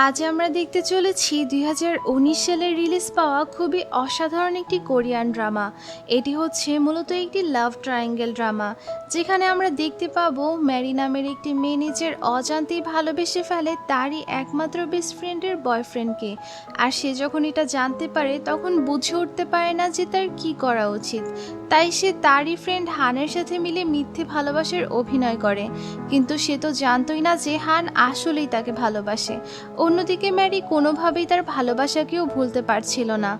আজ আমরা দেখতে চলেছি 2019 সালে রিলিজ পাওয়া খুবই অসাধারণ একটি কোরিয়ান ড্রামা। এটি হচ্ছে মূলত একটি লাভ ট্রায়াঙ্গেল ড্রামা, যেখানে আমরা দেখতে পাবো ম্যারি নামের একটি মেয়ে নিজের অজান্তেই ভালোবেসে ফেলে তারই একমাত্র বেস্ট ফ্রেন্ডের বয়ফ্রেন্ডকে। আর সে যখন এটা জানতে পারে তখন বুঝে উঠতে পারে না যে তার কি করা উচিত, তাই সে তারই ফ্রেন্ড হানের সাথে মিলে মিথ্যে ভালোবাসার অভিনয় করে। কিন্তু সে তো জানতোই না যে হান আসলেই তাকে ভালোবাসে। অন্যদিকে ম্যারি কোনোভাবেই তার ভালোবাসাকেও ভুলতে পারছিল না।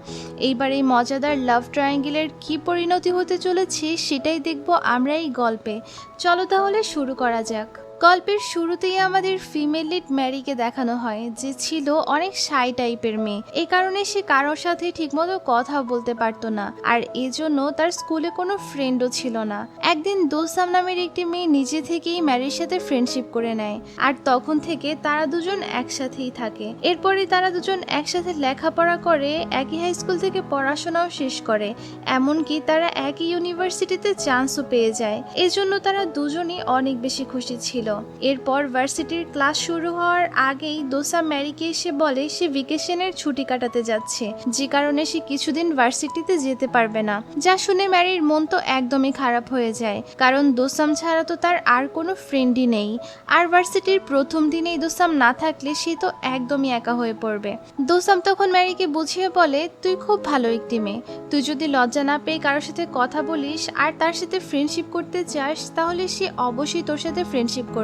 এইবার এই মজাদার লাভ ট্রায়াঙ্গেলের কী পরিণতি হতে চলেছে সেটাই দেখব আমরা এই গল্পে। চলো তাহলে শুরু করা যাক। গল্পের শুরুতেই আমাদের ফিমেল লিড ম্যারিকে দেখানো হয়, যে ছিল অনেক শাই টাইপের মেয়ে। এই কারণে সে কারোর সাথে ঠিকমতো কথা বলতে পারতো না, আর এজন্য তার স্কুলে কোনো ফ্রেন্ডও ছিল না। একদিন দোসাম নামের একটি মেয়ে নিজে থেকেই ম্যারির সাথে ফ্রেন্ডশিপ করে নেয়, আর তখন থেকে তারা দুজন একসাথেই থাকে। এরপরে তারা দুজন একসাথে লেখাপড়া করে, একই হাই স্কুল থেকে পড়াশোনাও শেষ করে, এমনকি তারা একই ইউনিভার্সিটিতে চান্সও পেয়ে যায়। এজন্য তারা দুজনই অনেক বেশি খুশি ছিল। এরপর ভার্সিটির ক্লাস শুরু হওয়ার আগেই দোসাম ম্যারিকে এসে বলে সে ভ্যাকেশনের ছুটি কাটাতে যাচ্ছে, যে কারণে সে কিছুদিন ভার্সিটিতে যেতে পারবে না। যা শুনে ম্যারির মন তো একদমই খারাপ হয়ে যায়, কারণ দোসাম ছাড়া তো তার আর কোনো ফ্রেন্ডই নেই। আর ভার্সিটির প্রথম দিনেই দোসাম না থাকলে সে তো একদমই একা হয়ে পড়বে। দোসাম তখন ম্যারিকে বুঝিয়ে বলে, তুই খুব ভালো একটি মেয়ে, তুই যদি লজ্জা না পেয়ে কারোর সাথে কথা বলিস আর তার সাথে ফ্রেন্ডশিপ করতে চাস, তাহলে সে অবশ্যই তোর সাথে ফ্রেন্ডশিপ করবে।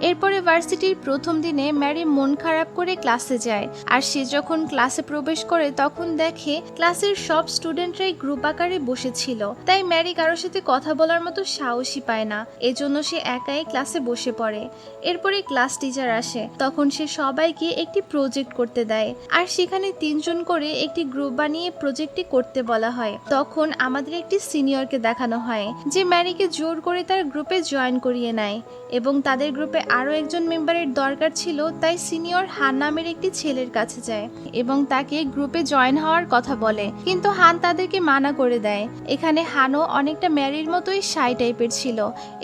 এরপরে ভার্সিটির প্রথম দিনে ম্যারি মন খারাপ করে ক্লাসে যায়। আর সে যখন ক্লাসে প্রবেশ করে তখন দেখে ক্লাসের সব স্টুডেন্টরাই গ্রুপ আকারে বসেছিল, তাই ম্যারি কারোর সাথে কথা বলার মতো সাহসই পায় না। এজন্য সে একাই ক্লাসে বসে পড়ে। এরপরে ক্লাস টিচার আসে, তখন সে সবাইকে একটি প্রজেক্ট করতে দেয়, আর সেখানে 3 জন করে একটি গ্রুপ বানিয়ে প্রজেক্টটি করতে বলা হয়। তখন আমাদের একটি সিনিয়রকে দেখানো হয়, যে ম্যারিকে জোর করে তার গ্রুপে জয়েন করিয়ে নেয়, এবং তাদের গ্রুপে আরো একজন মেম্বারের দরকার ছিল, তাই সিনিয়র হান নামের একটি ছেলের কাছে যায় এবং তাকে গ্রুপে জয়েন হওয়ার কথা বলে। কিন্তু হান তাদেরকে মানা করে দেয়। এখানে হানও অনেকটা ম্যারির মতোই শাই টাইপের ছিল,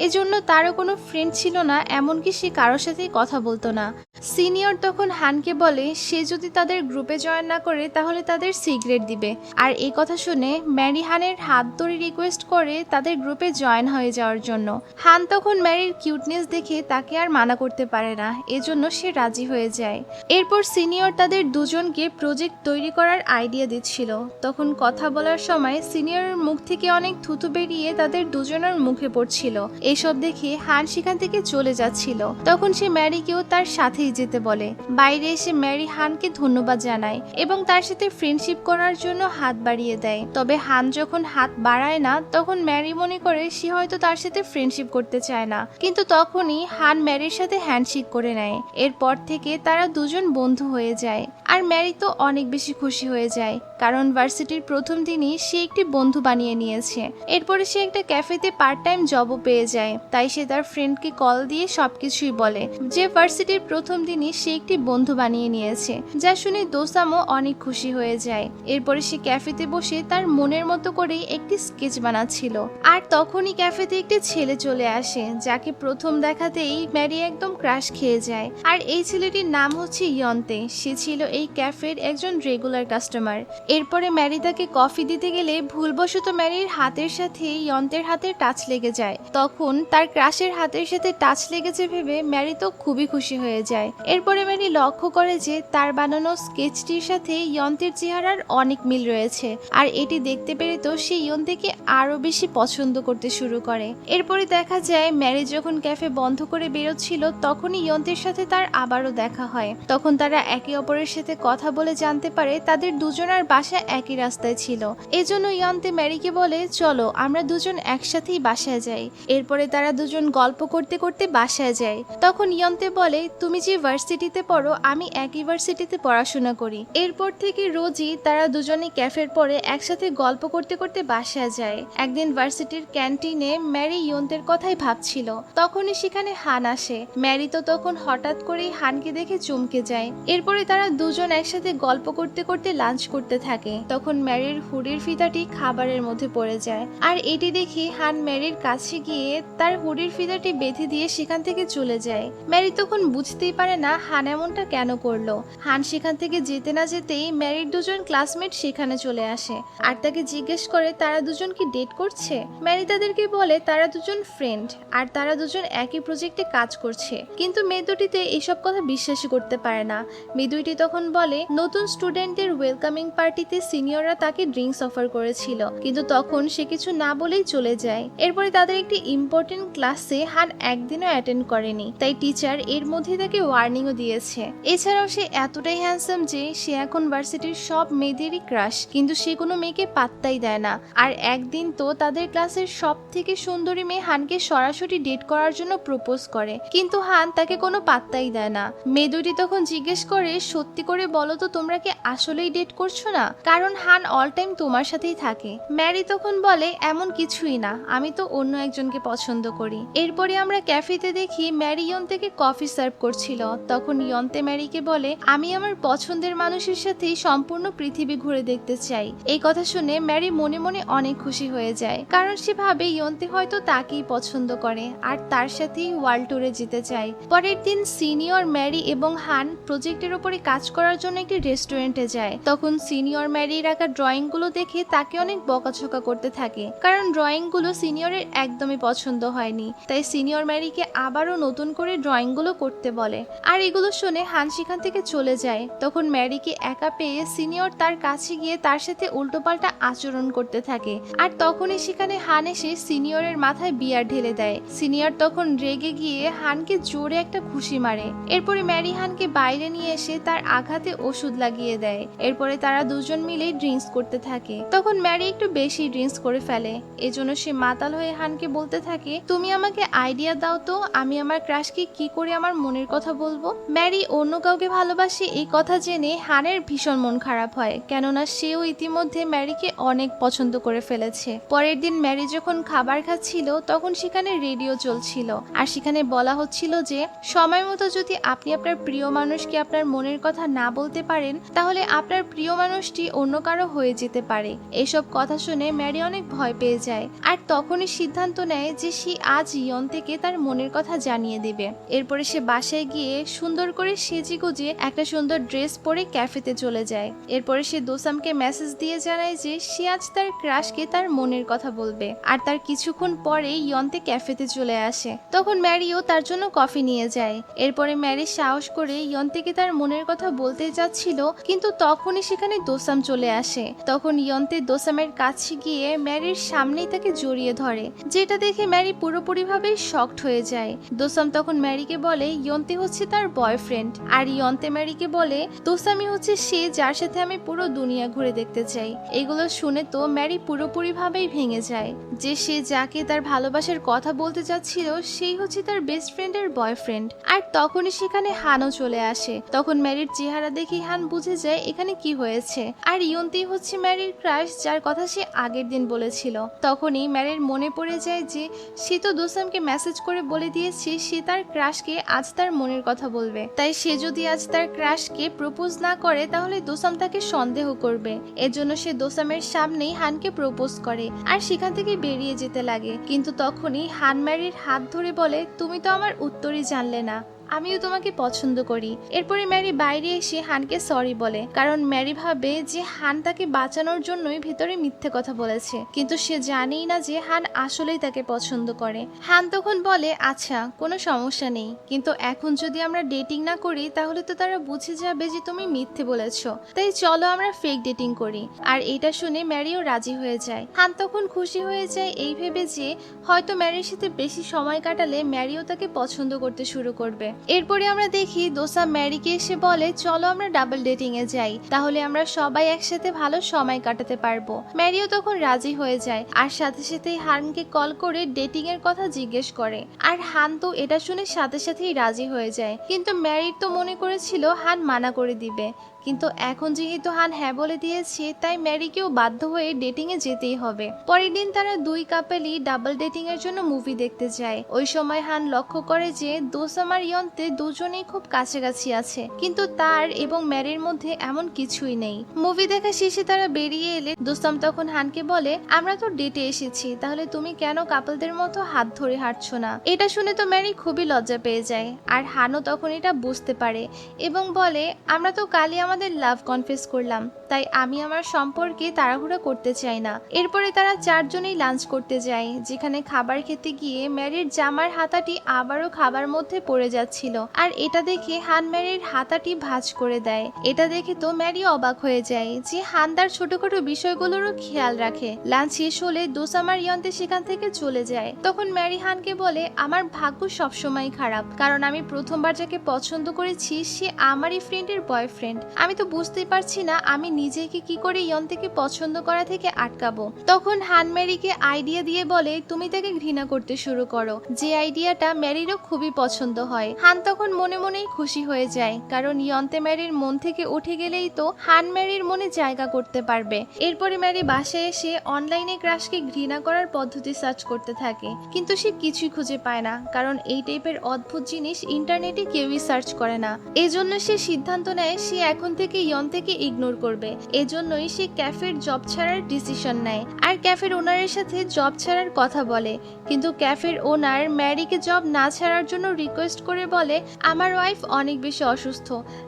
এজন্য তারও কোনো ফ্রেন্ড ছিল না, এমনকি সে কারোর সাথেই কথা বলতো না। সিনিয়র তখন হানকে বলে সে যদি তাদের গ্রুপে জয়েন না করে তাহলে তাদের সিগারেট দিবে। আর এই কথা শুনে ম্যারি হানের হাত ধরে রিকোয়েস্ট করে তাদের গ্রুপে জয়েন হয়ে যাওয়ার জন্য। হান তখন ম্যারির কিউটনেস দেখে তাকে আর মানা করতে পারে না, এজন্য সে রাজি হয়ে যায়। এরপর সিনিয়র তাদের দুজনকে প্রজেক্ট তৈরি করার আইডিয়া দিচ্ছিল। তখন কথা বলার সময় সিনিয়রের মুখ থেকে অনেক থুতু বেরিয়ে তাদের দুজনের মুখে পড়ছিল। এসব দেখে হান সেখান থেকে চলে যাচ্ছিল। তখন সে ম্যারিকেও তার সাথেই যেতে বলে। বাইরে এসে ম্যারি হানকে ধন্যবাদ জানায় এবং তার সাথে ফ্রেন্ডশিপ করার জন্য হাত বাড়িয়ে দেয়। তবে হান যখন হাত বাড়ায় না, তখন ম্যারি মনে করে সে হয়তো তার সাথে ফ্রেন্ডশিপ করতে চায় না, কিন্তু তখনই হান ম্যারির সাথে হ্যান্ডশেক করে নেয়। এরপর থেকে তারা দুজন বন্ধু হয়ে যায়। আর ম্যারি তো অনেক বেশি খুশি হয়ে যায়, কারণ ভার্সিটির প্রথম দিনই সে একটি বন্ধু বানিয়ে নিয়েছে। এরপরে সে একটা ক্যাফেতে পার্ট টাইম জবও পেয়ে যায়, তাই সে তার ফ্রেন্ডকে কল দিয়ে সবকিছুই বলে যে ভার্সিটির প্রথম দিনই সে একটি বন্ধু বানিয়ে নিয়েছে। যা শুনে দোসামও অনেক খুশি হয়ে যায়। এরপরে সে ক্যাফেতে বসে তার মনের মতো করেই একটি স্কেচ বানাচ্ছিল, আর তখনই ক্যাফেতে একটি ছেলে চলে আসে, যাকে প্রথম দেখাতেই ম্যারি একদম ক্রাশ খেয়ে যায়। আর এই ছেলেটির নাম হচ্ছে ইয়ন্তে। সে ছিল এই ক্যাফের একজন রেগুলার কাস্টমার। এরপরে ম্যারি তাকে কফি দিতে গেলে ভুলবশত ম্যারির হাতের সাথে ইয়ন্তের হাতে টাচ লেগে যায়। তখন তার ক্রাশের হাতের সাথে টাচ লেগেছে ভেবে ম্যারি তো খুবই খুশি হয়ে যায়। এরপরে ম্যারি লক্ষ্য করে যে তার বানানো স্কেচটির সাথে ইয়ন্তের চেহারার অনেক মিল রয়েছে, আর এটি দেখতে পেরে তো সে ইয়ন্তেকে আরো বেশি পছন্দ করতে শুরু করে। এরপরে দেখা যায় ম্যারি যখন ক্যাফে বন্ধ করে বেরোচ্ছিল, তখনই ইয়ন্তের সাথে তার আবারও দেখা হয়। তখন তারা একে অপরের সাথে কথা বলে জানতে পারে তাদের দুজনের বাসা একই রাস্তায় ছিল। এজন্য ইয়ন্তে ম্যারিকে বলে, চলো আমরা দুজন একসাথেই বাসায় যাই। এরপরে তারা দুজন গল্প করতে করতে বাসায় যায়। তখন ইয়ন্তে বলে, তুমি যে ভার্সিটিতে পড়ো আমি একই ভার্সিটিতে পড়াশোনা করি। এরপর থেকে রোজই তারা দুজনে ক্যাফের পরে একসাথে গল্প করতে করতে বাসায় যায়। একদিন ভার্সিটির ক্যান্টিনে ম্যারি ইয়ন্তের কথাই ভাবছিল, তখনই সেখানে হান আসে। ম্যারি তো তখন হঠাৎ করেই হানকে দেখে চমকে যায়। এরপরে তারা দুজন দুজন একসাথে গল্প করতে করতে লাঞ্চ করতে থাকে। তখন ম্যারির হুডির ফিতাটি খাবারের মধ্যে পড়ে যায়, আর এটি দেখে হান ম্যারির কাছে গিয়ে তার হুডির ফিতাটি বেঁধে দিয়ে সেখান থেকে চলে যায়। ম্যারি তখন বুঝতেই পারে না হান এমনটা কেন করলো। হান সেখান থেকে যেতে না যেতেই ম্যারির দুজন ক্লাসমেট সেখানে চলে আসে আর তাকে জিজ্ঞেস করে তারা দুজন কি ডেট করছে। ম্যারি তাদেরকে বলে তারা দুজন ফ্রেন্ড আর তারা দুজন একই প্রজেক্টে কাজ করছে, কিন্তু মেয়ে দুটিতে এসব কথা বিশ্বাসই করতে পারে না। মেয়ে দুইটি তখন বলে নতুন স্টুডেন্টদের ওয়েলকামিং পার্টিতে সিনিয়ররা তাকে ড্রিঙ্কস অফার করেছিল, কিন্তু তখন সে কিছু না বলেই চলে যায়। এরপরে তাদের একটি ইম্পর্টেন্ট ক্লাসে হান একদিনও অ্যাটেন্ড করেনি, তাই টিচার এর মধ্যে তাকে ওয়ার্নিংও দিয়েছে। এছাড়াও সে এতটাই হ্যান্ডসাম যে সে এখন ভার্সিটির সব মেয়েদেরই ক্রাশ, কিন্তু সে কোনো মেয়েকে পাত্তাই দেয় না। আর একদিন তো তাদের ক্লাসের সব থেকে সুন্দরী মেয়ে হানকে সরাসরি ডেট করার জন্য প্রপোজ করে, কিন্তু হান তাকে কোনো পাত্তাই দেয় না। মেয়ে দুটি তখন জিজ্ঞেস করে সত্যি করে বলো তো তোমরা কি আসলেই ডেট করছো না, কারণ হান অল টাইম তোমার সাথেই থাকে। ম্যারি তখন বলে এমন কিছুই না, আমি তো অন্য একজনকে পছন্দ করি। এরপরে আমরা ক্যাফেতে দেখি ম্যারি ইয়ন্তেকে কফি সার্ভ করছিল। তখন ইয়ন্তে ম্যারিকে বলে আমি আমার পছন্দের মানুষের সাথেই সম্পূর্ণ পৃথিবী ঘুরে দেখতে চাই। এই কথা শুনে ম্যারি মনে মনে অনেক খুশি হয়ে যায়, কারণ সে ভাবে ইয়ন্তে হয়তো তাকেই পছন্দ করে আর তার সাথেই ওয়ার্ল্ড ট্যুরে যেতে চায়। পরের দিন সিনিয়র, ম্যারি এবং হান প্রজেক্টের উপরে কাজ করার জন্য একটি রেস্টুরেন্টে যায়। তখন সিনিয়র ম্যারির আঁকা ড্রয়িং গুলো দেখে তাকে অনেক বকাঝকা করতে থাকে, কারণ ড্রয়িং গুলো সিনিয়রের একদমই পছন্দ হয়নি। তাই সিনিয়র ম্যারিকে আবারও নতুন করে ড্রয়িং গুলো করতে বলে, আর এগুলো শুনে হান সেখান থেকে চলে যায়। তখন ম্যারিকে একা পেয়ে সিনিয়র তার কাছে গিয়ে তার সাথে উল্টোপাল্টা আচরণ করতে থাকে, আর তখনই সেখানে হান এসে সিনিয়রের মাথায় বিয়ার ঢেলে দেয়। সিনিয়র তখন রেগে গিয়ে হানকে জোরে একটা ঘুষি মারে। এরপরে ম্যারি হানকে বাইরে নিয়ে এসে তার আঘাতে ওষুধ লাগিয়ে দেয়। এরপরে তারা দুজন মিলে ড্রিঙ্কস করতে থাকে। তখন ম্যারি একটু বেশি ড্রিঙ্কস করে ফেলে, এজন্য সে মাতাল হয়ে হানকে বলতে থাকে তুমি আমাকে আইডিয়া দাও তো আমি আমার ক্রাশকে কি করে আমার মনের কথা বলবো। ম্যারি অন্য কাউকে ভালোবাসে এই কথা জেনে হানের ভীষণ মন খারাপ হয়, কেননা সেও ইতিমধ্যে ম্যারিকে অনেক পছন্দ করে ফেলেছে। পরের দিন ম্যারি যখন খাবার খাচ্ছিল তখন সেখানে রেডিও চলছিল, আর সেখানে বলা হচ্ছিল যে সময় মতো যদি আপনি আপনার প্রিয় মানুষকে আপনার মনের কথা না বলতে পারেন তাহলে আপনার প্রিয় মানুষটি অন্য কারো হয়ে যেতে পারে। এসব কথা শুনে ম্যারি অনেক ভয় পেয়ে যায়, আর তখনই সিদ্ধান্ত নেয় যে সে আজ ইয়ন্তেকে তার মনের কথা জানিয়ে দেবে। এরপরে সে বাসায় গিয়ে সুন্দর করে সেজে গুজে একটা সুন্দর ড্রেস পরে ক্যাফেতে চলে যায়। এরপরে সে দোসামকে মেসেজ দিয়ে জানায় যে সে আজ তার ক্রাশকে তার মনের কথা বলবে, আর তার কিছুক্ষণ পরে ইয়ন্তে ক্যাফেতে চলে আসে। তখন ম্যারিও তার জন্য কফি নিয়ে যায়। এরপরে ম্যারি সাহস করে ইয়ন্তেকে তার মনের কথা বলতে যাচ্ছিল, কিন্তু তখনই সেখানে দোসাম চলে আসে। তখন ইয়ন্তে দোসামের কাছে গিয়ে ম্যারির সামনেই তাকে জড়িয়ে ধরে, যেটা দেখে ম্যারি পুরোপুরিভাবে শকড হয়ে যায়। দোসাম তখন ম্যারিকে বলে ইয়ন্তে হচ্ছে তার বয়ফ্রেন্ড, আর ইয়ন্তে ম্যারিকে বলে দোসামই হচ্ছে সে যার সাথে আমি পুরো দুনিয়া ঘুরে দেখতে চাই। এগুলো শুনে তো ম্যারি পুরোপুরিভাবেই ভেঙে যায় যে সে যাকে তার ভালোবাসার কথা বলতে চাচ্ছিল সেই হচ্ছে তার বেস্ট ফ্রেন্ডের বয়ফ্রেন্ড। আর তখনই সেখানে হানও চলে আসে। তখন ম্যারির চেহারা দেখে হান বুঝে যায় এখানে কি হয়েছে, আর ইয়ন্তেই হচ্ছে ম্যারির ক্রাশ যার কথা সে আগের দিন বলেছিল। তখনই ম্যারির মনে পড়ে যায় যে সে তো দোসামকে মেসেজ করে বলে দিয়েছে সে তার ক্রাশকে আজ তার মনের কথা বলবে, তাই সে যদি আজ তার ক্রাশকে প্রপোজ না করে তাহলে দোসাম তাকে সন্দেহ করবে। এজন্য সে দোসামের সামনেই হানকে প্রপোজ করে আর সেখান থেকে বেরিয়ে যেতে লাগে। কিন্তু তখনই হান ম্যারির হাত ধরে বলে তুমি তো আমার উত্তরই জানলে না, আমিও তোমাকে পছন্দ করি। এরপরে ম্যারি বাইরে এসে হানকে সরি বলে, কারণ ম্যারি ভাবে যে হান তাকে বাঁচানোর জন্যই ভিতরে মিথ্যে কথা বলেছে, কিন্তু সে জানেই না যে হান আসলেই তাকে পছন্দ করে। হান তখন বলে আচ্ছা কোনো সমস্যা নেই, কিন্তু এখন যদি আমরা ডেটিং না করি তাহলে তো তারা বুঝে যাবে যে তুমি মিথ্যে বলেছো, তাই চলো আমরা ফেক ডেটিং করি। আর এটা শুনে ম্যারিও রাজি হয়ে যায়। হান তখন খুশি হয়ে যায় এই ভেবে যে হয়তো ম্যারির সাথে বেশি সময় কাটালে ম্যারিও তাকে পছন্দ করতে শুরু করবে। এরপরে আমরা দেখি দোসাম ম্যারিকে এসে বলে চলো আমরা ডাবল ডেটিং এ যাই, তাহলে আমরা সবাই একসাথে ভালো সময় কাটাতে পারবো। ম্যারিও তখন রাজি হয়ে যায়, আর সাথে সাথে হানকে কল করে ডেটিং এর কথা জিজ্ঞেস করে। আর হান তো এটা শুনে সাথে সাথেই রাজি হয়ে যায়, কিন্তু ম্যারির তো মনে করেছিল হান মানা করে দিবে, কিন্তু এখন যেহেতু হান হ্যাঁ বলে দিয়েছে তাই ম্যারিকেও বাধ্য হয়ে ডেটিং এ যেতেই হবে। পরের দিন তারা দুই কাপেলই ডাবল ডেটিং এর জন্য মুভি দেখতে যায়। ওই সময় হান লক্ষ্য করে যে দোসাম আর ইয়ন্তে দুজনেই খুব কাছাকাছি আছে, কিন্তু তার এবং ম্যারির মধ্যে এমন কিছুই নেই। মুভি দেখা শেষে তারা বেরিয়ে এলে দোসাম তখন হানকে বলে, আমরা তো ডেটে এসেছি, তাহলে তুমি কেন কাপলদের মতো হাত ধরে হাঁটছো না? এটা শুনে তো ম্যারি খুবই লজ্জা পেয়ে যায়, আর হানও তখন এটা বুঝতে পারে এবং বলে, আমরা তো কালই আমাদের লাভ কনফেস করলাম, তাই আমি আমার সম্পর্কে তাড়াহুড়া করতে চাই না। এরপরে তারা চারজনেই লাঞ্চ করতে যায়, যেখানে খাবার খেতে গিয়ে ম্যারির জামার হাতাটি আবারও খাবার মধ্যে পড়ে যাচ্ছিল, আর এটা দেখে হান ম্যারির হাতাটি ভাঁজ করে দেয়। এটা দেখে তো ম্যারি অবাক হয়ে যায় যে হান তার ছোটখাটো বিষয়গুলোরও খেয়াল রাখে। লাঞ্চ শেষ হলে দোসাম আর ইয়ন্তে সেখান থেকে চলে যায়। তখন ম্যারি হানকে বলে, আমার ভাগ্য সবসময় খারাপ, কারণ আমি প্রথমবার যাকে পছন্দ করেছি সে আমারই ফ্রেন্ডের বয়ফ্রেন্ড। আমি তো বুঝতেই পারছি না আমি নিজেকে কি করে ইয়ন্তেকে পছন্দ করা থেকে আটকাবো। তখন হান ম্যারিকে আইডিয়া দিয়ে বলে, তুমি তাকে ঘৃণা করতে শুরু করো, যে আইডিয়াটা ম্যারিরও খুবই পছন্দ হয়। হান তখন মনে মনেই খুশি হয়ে যায়, কারণ ইয়ন্তে ম্যারির মন থেকে উঠে গেলেই তো হান ম্যারির মনে জায়গা করতে পারবে। এরপরে ম্যারি বাসায় এসে অনলাইনে ক্রাশকে ঘৃণা করার পদ্ধতি সার্চ করতে থাকে, কিন্তু সে কিছুই খুঁজে পায় না, কারণ এই টাইপের অদ্ভুত জিনিস ইন্টারনেটে কেউই সার্চ করে না। এজন্য সে সিদ্ধান্ত নেয় সে এখন থেকে ইয়ন্তেকে ইগনোর করবে। এজন্যই সে ক্যাফের জব ছাড়ার ডিসিশন নেয়, আর ক্যাফের ওনারের সাথে জব ছাড়ার কথা বলে। কিন্তু ক্যাফের ওনার ম্যারিকে জব না ছাড়ার জন্য রিকোয়েস্ট করে বলে, আমার ওয়াইফ অনেক বেশি অসুস্থ,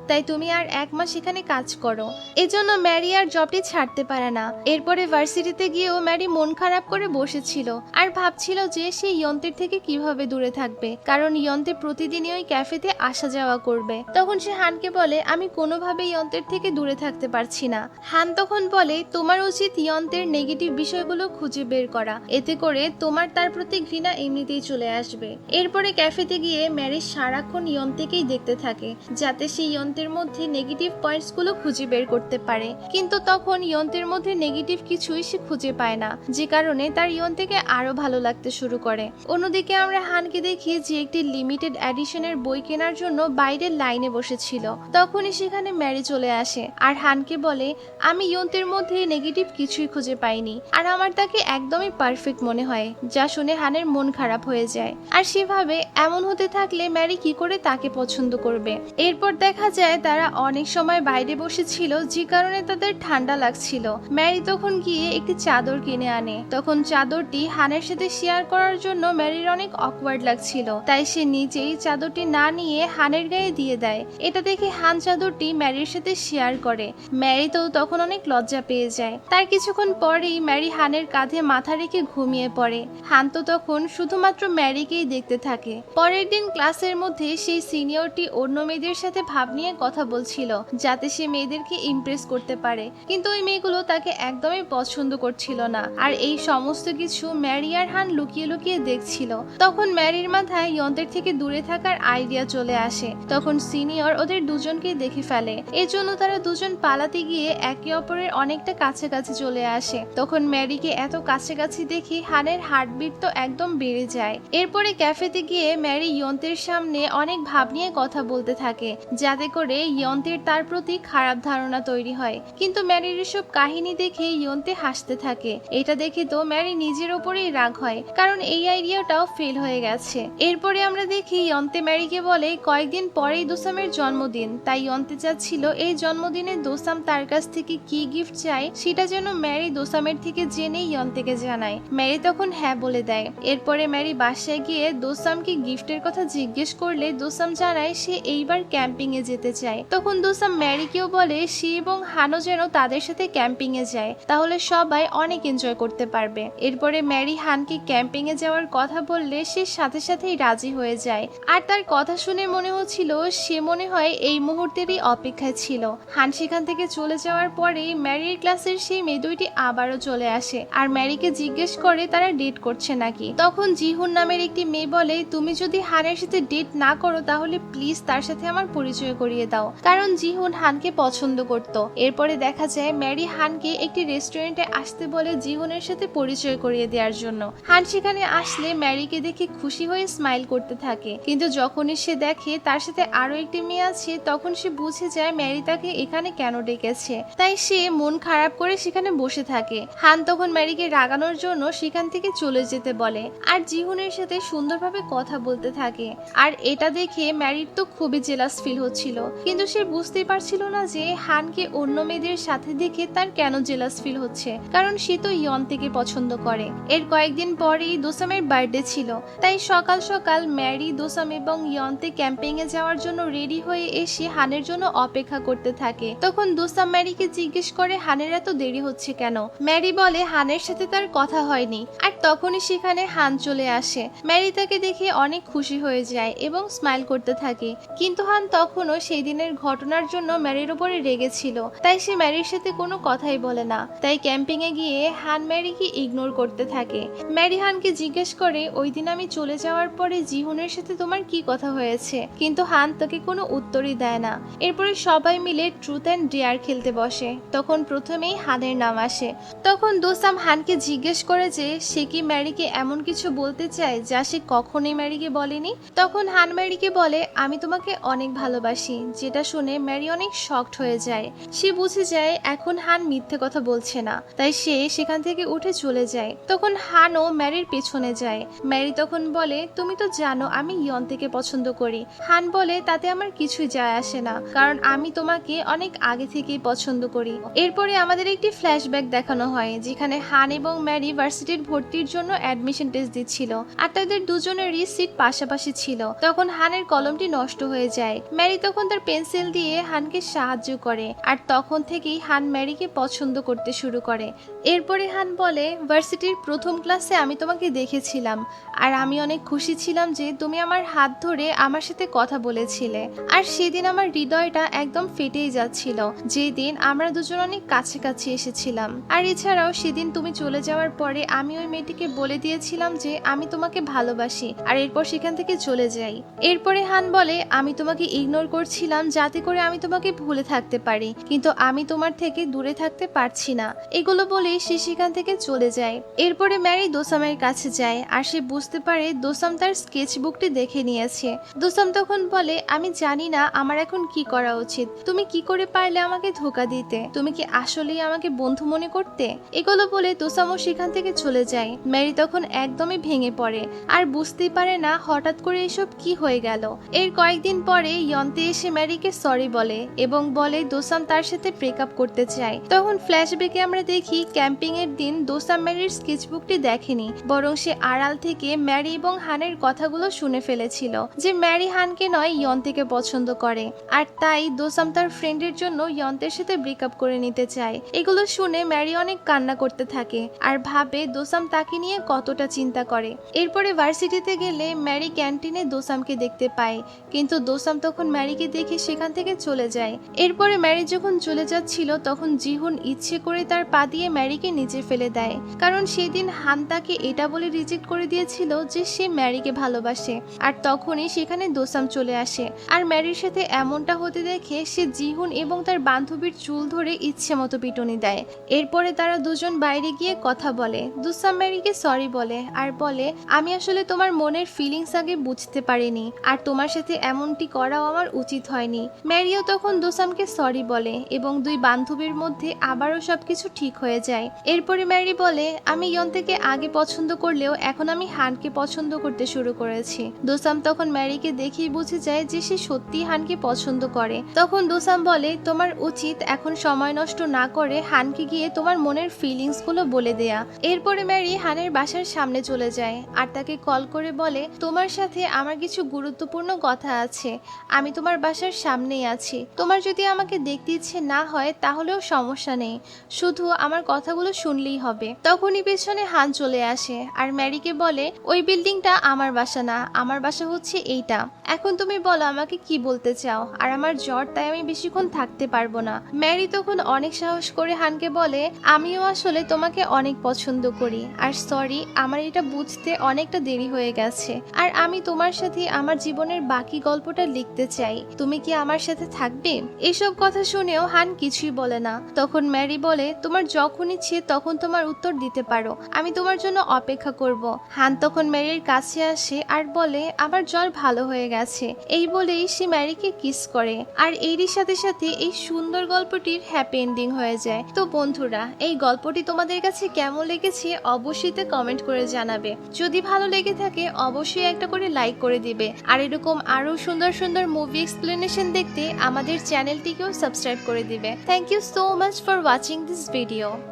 তাই তুমি আর 1 মাস এখানে কাজ করো। এজন্য ম্যারি আর জবটি ছাড়তে পারে না। এরপরে ভার্সিটিতে গিয়েও ম্যারি মন খারাপ করে বসেছিল আর ভাবছিল যে সে ইয়ন্তের থেকে কিভাবে দূরে থাকবে, কারণ ইয়ন্তে প্রতিদিনই ওই ক্যাফেতে আসা যাওয়া করবে। তখন সে হানকে বলে, আমি কোনোভাবে ইয়ন্তের থেকে দূরে থাকতে পারছি না। হান তখন বলে, তোমার উচিত ইয়ন্তের নেগেটিভ বিষয়গুলো খুঁজে বের করা, এতে করে তোমার তার প্রতি ঘৃণা এমনিতেই চলে আসবে। এরপরে ক্যাফেতে গিয়ে ম্যারি সারাক্ষণ ইয়ন্তেকেই দেখতে থাকে, যাতে সে ইয়ন্তের মধ্যে নেগেটিভ পয়েন্টস গুলো খুঁজে বের করতে পারে। কিন্তু তখন ইয়ন্তের মধ্যে নেগেটিভ কিছুই সে খুঁজে পায় না, যে কারণে তার ইয়ন্তেকে আরো ভালো লাগতে শুরু করে। অন্যদিকে আমরা হানকে দেখি যে একটি লিমিটেড এডিশনের বই কেনার জন্য বাইরের লাইনে বসেছিল। তখনই সেখানে ম্যারি চলে আসে আর হানকে বলে, আমি ইয়ন্তের মধ্যে নেগেটিভ কিছুই খুঁজে পাইনি, আর আমার তাকে একদমই পারফেক্ট মনে হয়। যা শুনে হানের মন খারাপ হয়ে যায়, আর সেভাবে এমন হতে থাকলে ম্যারি কি করে তাকে পছন্দ করবে। এরপর দেখা যায় তারা অনেক সময় বাইরে বসেছিল, যে কারণে তাদের ঠান্ডা লাগছিল। ম্যারি তখন গিয়ে একটি চাদর কিনে আনে। তখন চাদরটি হানের সাথে শেয়ার করার জন্য ম্যারির অনেক অকওয়ার্ড লাগছিল, তাই সে নিজেই চাদরটি না নিয়ে হানের গায়ে দিয়ে দেয়। এটা দেখে হান চাদরটি ম্যারির সাথে শেয়ার করে। ম্যারি তো তখন অনেক লজ্জা পেয়ে যায়। তার কিছুক্ষণ পরেই ম্যারি হানের কাঁধে মাথা রেখে ঘুমিয়ে পড়ে। হান তো তখন শুধুমাত্র ম্যারিকেই দেখতে থাকে। পরের দিন ক্লাসের মধ্যে সেই সিনিয়রটি অন্য মেয়েদের সাথে ভাব নিয়ে কথা বলছিল, যাতে সে মেয়েদেরকে ইমপ্রেস করতে পারে, কিন্তু ওই মেয়েগুলো তাকে একদমই পছন্দ করছিল না। আর এই সমস্ত কিছু ম্যারি আর হান লুকিয়ে লুকিয়ে দেখছিল। তখন ম্যারির মাথায় ইয়ন্তের থেকে দূরে থাকার আইডিয়া চলে আসে। তখন সিনিয়র ওদের দুজনকেই দেখে ফেলে, এজন্য তারা দুজন পালাতে গিয়ে একে অপরের অনেকটা কাছাকাছি চলে আসে। তখন ম্যারিকে এত কাছাকাছি দেখে হানের হার্টবিট তো একদম বেড়ে যায়। এরপরে ক্যাফেতে গিয়ে ম্যারি ইয়ন্তের সামনে অনেক ভাব নিয়ে কথা বলতে থাকে, যাতে করে ইয়ন্তের তার প্রতি খারাপ ধারণা তৈরি হয়। কিন্তু ম্যারির এসব কাহিনী দেখে ইয়ন্তে হাসতে থাকে। এটা দেখে তো ম্যারি নিজের ওপরেই রাগ হয়, কারণ এই আইডিয়াটাও ফেল হয়ে গেছে। এরপরে আমরা দেখি ইয়ন্তে ম্যারিকে বলে, কয়েকদিন পরেই দোসামের জন্মদিন, তাই ইয়ন্তে চাচ্ছিল এই জন্মদিনে দোসাম তার কাছ থেকে কি গিফট চাই সেটা যেন ম্যারি দোসামের থেকে জেনে ইয়ন্তেকে জানায়। ম্যারি তখন হ্যাঁ বলে দেয়। এরপরে ম্যারি বাসায় গিয়ে দোসামকে গিফটের কথা জিজ্ঞেস করলে দোসাম জানায় সে এইবার ক্যাম্পিং এ যেতে চায়। তখন দোসাম ম্যারিকেও বলে সে এবং হানো যেন তাদের সাথে ক্যাম্পিং এ যায়, তাহলে সবাই অনেক এনজয় করতে পারবে। এরপরে ম্যারি হানকে ক্যাম্পিং এ যাওয়ার কথা বললে সে সাথে সাথেই রাজি হয়ে যায়, আর তার কথা শুনে মনে হচ্ছিল সে মনে হয় এই মুহূর্তেরই অপেক্ষায় ছিল। হান সেখান থেকে চলে যাওয়ার পরে ম্যারির ক্লাসের সেই মেয়ে দুইটি আবারও চলে আসে আর ম্যারিকে জিজ্ঞেস করে তারা ডেট করছে নাকি। তখন জিহুন নামের একটি মেয়ে বলে, তুমি যদি হানের সাথে ডেট না করো তাহলে প্লিজ তার সাথে আমার পরিচয় করিয়ে দাও, কারণ জিহুন হানকে পছন্দ করত। এরপরে দেখা যায় ম্যারি হানকে একটি রেস্টুরেন্টে আসতে বলে জিহুনের সাথে পরিচয় করিয়ে দেওয়ার জন্য। হান সেখানে আসলে ম্যারিকে দেখে খুশি হয়ে স্মাইল করতে থাকে, কিন্তু যখনই সে দেখে তার সাথে আরো একটি মেয়ে আছে তখন সে বুঝে যায় ম্যারি ম্যারি তাকে এখানে কেন ডেকেছে। তাই সে মন খারাপ করে সেখানে বসে থাকে। হান তখন ম্যারিকে রাগানোর জন্য সেখান থেকে চলে যেতে বলে আর জিহুনের সাথে সুন্দরভাবে কথা বলতে থাকে। আর এটা দেখে ম্যারির তো খুবই জেলাস ফিল হচ্ছিল, কিন্তু সে বুঝতেই পারছিল না যে হানকে অন্য মেয়েদের সাথে দেখে তার কেন জেলাস ফিল হচ্ছে, কারণ সে তো ইয়ন্তেকে পছন্দ করে। এর কয়েকদিন পরেই দোসামের বার্থডে ছিল, তাই সকাল সকাল ম্যারি, দোসাম এবং ইয়ন্তে ক্যাম্পিং এ যাওয়ার জন্য রেডি হয়ে এসে হানের জন্য অপেক্ষা করতে থাকে। তখন দোসাম ম্যারিকে জিজ্ঞেস করে হানের এত দেরি হচ্ছে কেন। ম্যারি বলে হানের সাথে তার কথা হয়নি। আর তখনই সেখানে হান চলে আসে। ম্যারি তাকে দেখে অনেক খুশি হয়ে যায় এবং স্মাইল করতে থাকে, কিন্তু হান তখনও সেই দিনের ঘটনার জন্য ম্যারির উপরে রেগেছিল, তাই সে ম্যারির সাথে কোনো কথাই বলে না। তাই ক্যাম্পিং এ গিয়ে হান ম্যারিকে ইগনোর করতে থাকে। ম্যারি হানকে জিজ্ঞেস করে ওই দিন আমি চলে যাওয়ার পরে জিহুনের সাথে তোমার কি কথা হয়েছে, কিন্তু হান তাকে কোনো উত্তরই দেয় না। এরপরে সবাই মিলে ট্রুথ অ্যান্ড ডেয়ার খেলতে বসে। তখন প্রথমেই হানের নাম আসে। তখন দোসাম হানকে জিজ্ঞেস করে যে সে কি ম্যারিকে এমন কিছু বলতে চায় যা সে কখনোই ম্যারিকে বলেনি। তখন হান ম্যারিকে বলে আমি তোমাকে অনেক ভালোবাসি, যেটা শুনে ম্যারি অনেক শকড হয়ে যায়। সে বুঝে যায় এখন হান মিথ্যে কথা বলছে না, তাই সে সেখান থেকে উঠে চলে যায়। তখন হানও ম্যারির পেছনে যায়। ম্যারি তখন বলে তুমি তো জানো আমি ইয়ন্তেকে পছন্দ করি। হান বলে তাতে আমার কিছুই যায় আসে না, কারণ আমি তোমাকে অনেক আগে থেকেই পছন্দ করি। এরপরে আমাদের একটি ফ্ল্যাশব্যাক দেখানো হয়, যেখানে হান এবং ম্যারি ভার্সিটির ভর্তির জন্য অ্যাডমিশন টেস্ট দিচ্ছিল আর তাদের দুজনেরই সিট পাশাপাশি ছিল। তখন হানের কলমটি নষ্ট হয়ে যায়। ম্যারি তখন তার পেন্সিল দিয়ে হানকে সাহায্য করে আর তখন থেকেই হান ম্যারিকে পছন্দ করতে শুরু করে। এরপরে হান বলে ভার্সিটির প্রথম ক্লাসে আমি তোমাকে দেখেছিলাম আর আমি অনেক খুশি ছিলাম যে তুমি আমার হাত ধরে আমার সাথে কথা বলেছিলে। আর সেদিন আমার হৃদয়টা একদম ফেটেই যাচ্ছিল, যেদিন আমরা দুজন অনেক কাছাকাছি এসেছিলাম। আর এছাড়াও সেদিন তুমি চলে যাওয়ার পরে আমি ওই মেয়েটিকে বলে দিয়েছিলাম যে আমি তোমাকে ভালোবাসি আর এরপর সেখান থেকে চলে যাই। এরপরে হান বলে আমি তোমাকে ইগনোর করছিলাম যাতে করে আমি তোমাকে ভুলে থাকতে পারি, কিন্তু আমি তোমার থেকে দূরে থাকতে পারছি না। এগুলো বলে সে সেখান থেকে চলে যায়। এরপরে ম্যারি দোসামের কাছে যায় আর সে বুঝতে পারে দোসাম তার স্কেচ বুকটি দেখে নিয়েছে। দোসাম তখন বলে আমি জানি না আমার এখন কি করা উচিত, তুমি কি করে পারলে আমাকে ধোকা দিতে, তুমি কি আসলেই আমাকে বন্ধু মনে করতে। এগুলো বলে দোসামও সেখান থেকে চলে যায়। ম্যারি তখন একদমই ভেঙে পড়ে আর বুঝতেই পারে না হঠাৎ করে এসব কি হয়ে গেল। এর কয়েকদিন পরে ইয়ন্তে এসে ম্যারিকে সরি বলে এবং বলে দোসাম তার সাথে ব্রেকআপ করতে চায়। তখন ফ্ল্যাশব্যাকে আমরা দেখি ক্যাম্পিং এর দিন দোসাম ম্যারির স্কেচবুকটি দেখেনি, বরং সে আড়াল থেকে ম্যারি এবং হানের কথাগুলো শুনে ফেলেছিল যে ম্যারি হানকে নয় ইয়ন্তেকে পছন্দ করে, আর তাই দোসাম তার ফ্রেন্ডের জন্য ইয়ন্তের সাথে ব্রেকআপ করে নিতে চায়। এগুলো শুনে ম্যারি অনেক কান্না করতে থাকে আর ভাবে দোসাম তাকে নিয়ে কতটা চিন্তা করে। এরপরে ভার্সিটিতে গেলে ম্যারি ক্যান্টিনে দোসামকে দেখতে পায়, কিন্তু দোসাম তখন ম্যারিকে দেখে সেখান থেকে চলে যায়। এরপরে ম্যারি যখন চলে যাচ্ছিল তখন জিহুন ইচ্ছে করে তার পা দিয়ে ম্যারিকে নিচে ফেলে দেয়, কারণ সেদিন হান তাকে এটা বলে রিজেক্ট করে দিয়েছিল যে সে ম্যারিকে ভালোবাসে। আর তখনই সেখানে দোসাম চলে আসে আর ম্যারির সাথে এমনটা হতে দেখে সে জিহুন এবং তার বান্ধবীর চুল ধরে ইচ্ছে মতো পিটুনি দেয়। এরপরে তারা দুজন বাইরে গিয়ে কথা বলে। দোসাম ম্যারিকে সরি বলে আর বলে আমি আসলে তোমার মনের ফিলিংস আগে বুঝতে পারিনি আর তোমার সাথে এমনটি করাও আমার উচিত হয়নি। ম্যারিও তখন দোসামকে সরি বলে এবং দুই বান্ধবীর মধ্যে আবারও সবকিছু ঠিক হয়ে যায়। এরপরে ম্যারি বলে আমি ইয়ন্তেকে আগে পছন্দ করলেও এখন আমি হানকে পছন্দ করতে শুরু করেছি। দোসাম তখন ম্যারিকে দেখেই বুঝে যায় যে সে সত্যি হানকে পছন্দ করে। তখন দোসাম বলে তোমার উচিত এখন সময় নষ্ট না করে হানকে গিয়ে তোমার মনের ফিলিংস গুলো বলে দেয়া। এরপরে ম্যারি হানের বাসার সামনে চলে যায় আর তাকে কল করে বলে তোমার সাথে আমার কিছু গুরুত্বপূর্ণ কথা আছে, আমি তোমার বাসার সামনেই আছি, তোমার যদি আমাকে দেখতে ইচ্ছে না হয় তাহলেও সমস্যা নেই, শুধু আমার কথাগুলো শুনলেই হবে। তখনই পেছনে হান চলে আসে আর ম্যারিকে বলে ওই বিল্ডিংটা আমার বাসা না, আমার বাসা হচ্ছে এইটা, এখন তুমি বলো আমাকে কি বলতে চাও। আর আমার জ্বর, তাই আমি বেশিক্ষণ থাকতে পারবো না। ম্যারি তখন অনেক সাহস করে হানকে বলে আমিও আসলে তোমাকে অনেক পছন্দ করি আর সরি আমার এটা বুঝতে অনেকটা দেরি হয়ে গেছে, আর আমি তোমার সাথে আমার জীবনের বাকি গল্পটা লিখতে চাই, তুমি কি আমার সাথে থাকবে। এসব কথা শুনেও হান কিছুই বলে না। তখন ম্যারি বলে তোমার যখন ইচ্ছে তখন তোমার উত্তর দিতে পারো, আমি তোমার জন্য অপেক্ষা করব। হান তখন ম্যারির কাছে আসে আর বলে আমার জ্বর ভালো হয়ে গেছে। এই বলেই সে ম্যারিকে কিস করে আর এরই সাথে সাথে এই সুন্দর গল্পটির হ্যাপি এন্ডিং হয়ে যায়। তো বন্ধুরা, এই গল্পটি তোমাদের কাছে কেমন লেগেছে অবশ্যই তে কমেন্ট করে জানাবে। যদি ভালো লেগে থাকে অবশ্যই একটা করে লাইক করে দিবে। আর এরকম আরো সুন্দর সুন্দর মুভি এক্সপ্লেনেশন দেখতে আমাদের চ্যানেলটিকেও সাবস্ক্রাইব করে দিবে। Thank you so much for watching this video.